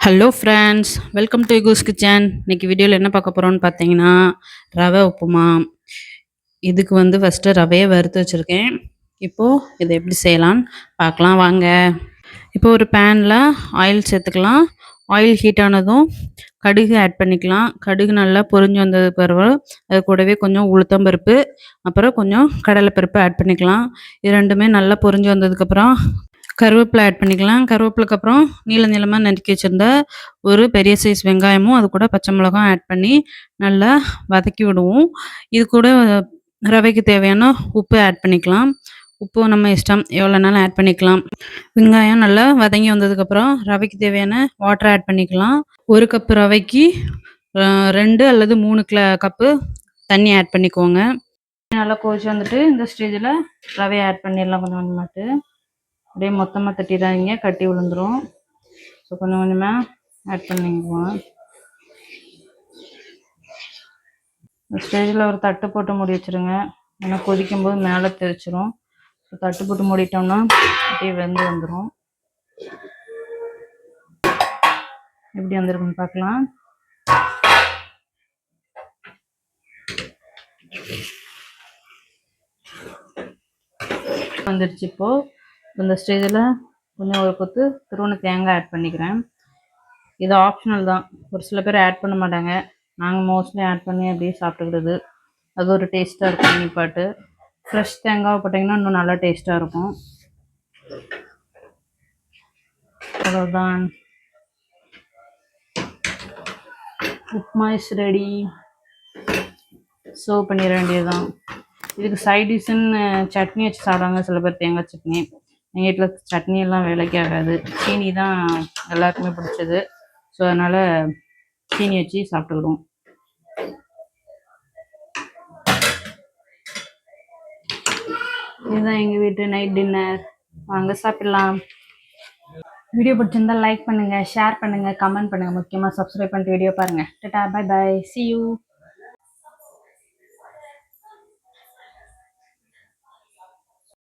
Hello friends, welcome to goose kitchen. இன்னைக்கு வீடியோவில் என்ன பார்க்க போகிறோம்னு பார்த்தீங்கன்னா, ரவை உப்புமா. இதுக்கு ஃபஸ்ட்டு ரவையை வறுத்து வச்சுருக்கேன். இப்போது இதை எப்படி செய்யலான்னு பார்க்கலாம் வாங்க. இப்போ ஒரு பேனில் ஆயில் சேர்த்துக்கலாம். ஆயில் ஹீட் ஆனதும் கடுகு ஆட் பண்ணிக்கலாம். கடுகு நல்லா பொரிஞ்சு வந்தது பிறகு அது கூடவே கொஞ்சம் உளுத்தம்பருப்பு, அப்புறம் கொஞ்சம் கடலைப்பருப்பு ஆட் பண்ணிக்கலாம். இது ரெண்டுமே நல்லா பொரிஞ்சு வந்ததுக்கப்புறம் கருவேப்பிலை ஆட் பண்ணிக்கலாம். கருவேப்பிலைக்கு அப்புறம் நீளமாக நறுக்கி வச்சுருந்த ஒரு பெரிய சைஸ் வெங்காயமும் அது கூட பச்சை மிளகாயும் ஆட் பண்ணி நல்லா வதக்கி விடுவோம். இது கூட ரவைக்கு தேவையான உப்பு ஆட் பண்ணிக்கலாம். உப்பு நம்ம இஷ்டம் எவ்வளோனாலும் ஆட் பண்ணிக்கலாம். வெங்காயம் நல்லா வதங்கி வந்ததுக்கப்புறம் ரவைக்கு தேவையான வாட்டர் ஆட் பண்ணிக்கலாம். 1 கப்பு ரவைக்கு 2 அல்லது 3 கப்பு தண்ணி ஆட் பண்ணிக்கோங்க. நல்லா கொதிச்சு வந்துட்டு இந்த ஸ்டேஜில் ரவையை ஆட் பண்ணிடலாம். கொஞ்சம் கொஞ்சமாட்டு அப்படியே மொத்தமாக தட்டிடாதீங்க, கட்டி விழுந்துடும். ஸோ கொஞ்சம் கொஞ்சமாக ஆட் பண்ணிக்குவோம். இந்த ஸ்டேஜில் ஒரு தட்டு போட்டு மூடி வச்சுருங்க. ஏன்னா கொதிக்கும்போது மேலே தெரிச்சிடும். ஸோ தட்டு போட்டு மூடிட்டோம்னா அப்படியே வெந்து வந்துடும். எப்படி வந்துருக்குன்னு பார்க்கலாம். வந்துடுச்சு. இப்போது இந்த ஸ்டேஜில் கொஞ்சம் ஒரு கொத்து துருவன தேங்காய் ஆட் பண்ணிக்கிறேன். இது ஆப்ஷனல் தான். ஒரு சில பேர் ஆட் பண்ண மாட்டாங்க. நாங்கள் மோஸ்ட்லி ஆட் பண்ணி அப்படியே சாப்பிட்டுக்கிறது. அது ஒரு டேஸ்ட்டாக இருக்கும். இனிப்பாட்டு ஃப்ரெஷ் தேங்காய் போட்டிங்கன்னா இன்னும் நல்லா டேஸ்ட்டாக இருக்கும். அவ்வளோதான், உப்மா இஸ் ரெடி. சர்வ் பண்ணிட வேண்டியதுதான். இதுக்கு சைட் டிஷ்ஷுன்னு சட்னி வச்சு சாப்பிடுவாங்க சில பேர், தேங்காய் சட்னி. எங்கள் வீட்டில் சட்னி எல்லாம் வேலைக்கு ஆகாது. சீனி தான் எல்லாருக்குமே பிடிச்சது. ஸோ அதனால் சீனி வச்சு சாப்பிட்டுக்கிடுவோம். இதுதான் எங்கள் வீட்டு நைட் டின்னர். வாங்க சாப்பிடலாம். வீடியோ பிடிச்சிருந்தா லைக் பண்ணுங்கள், ஷேர் பண்ணுங்கள், கமெண்ட் பண்ணுங்கள். முக்கியமாக சப்ஸ்கிரைப் பண்ணிட்டு வீடியோ பாருங்கள். Tata, bye bye, see you.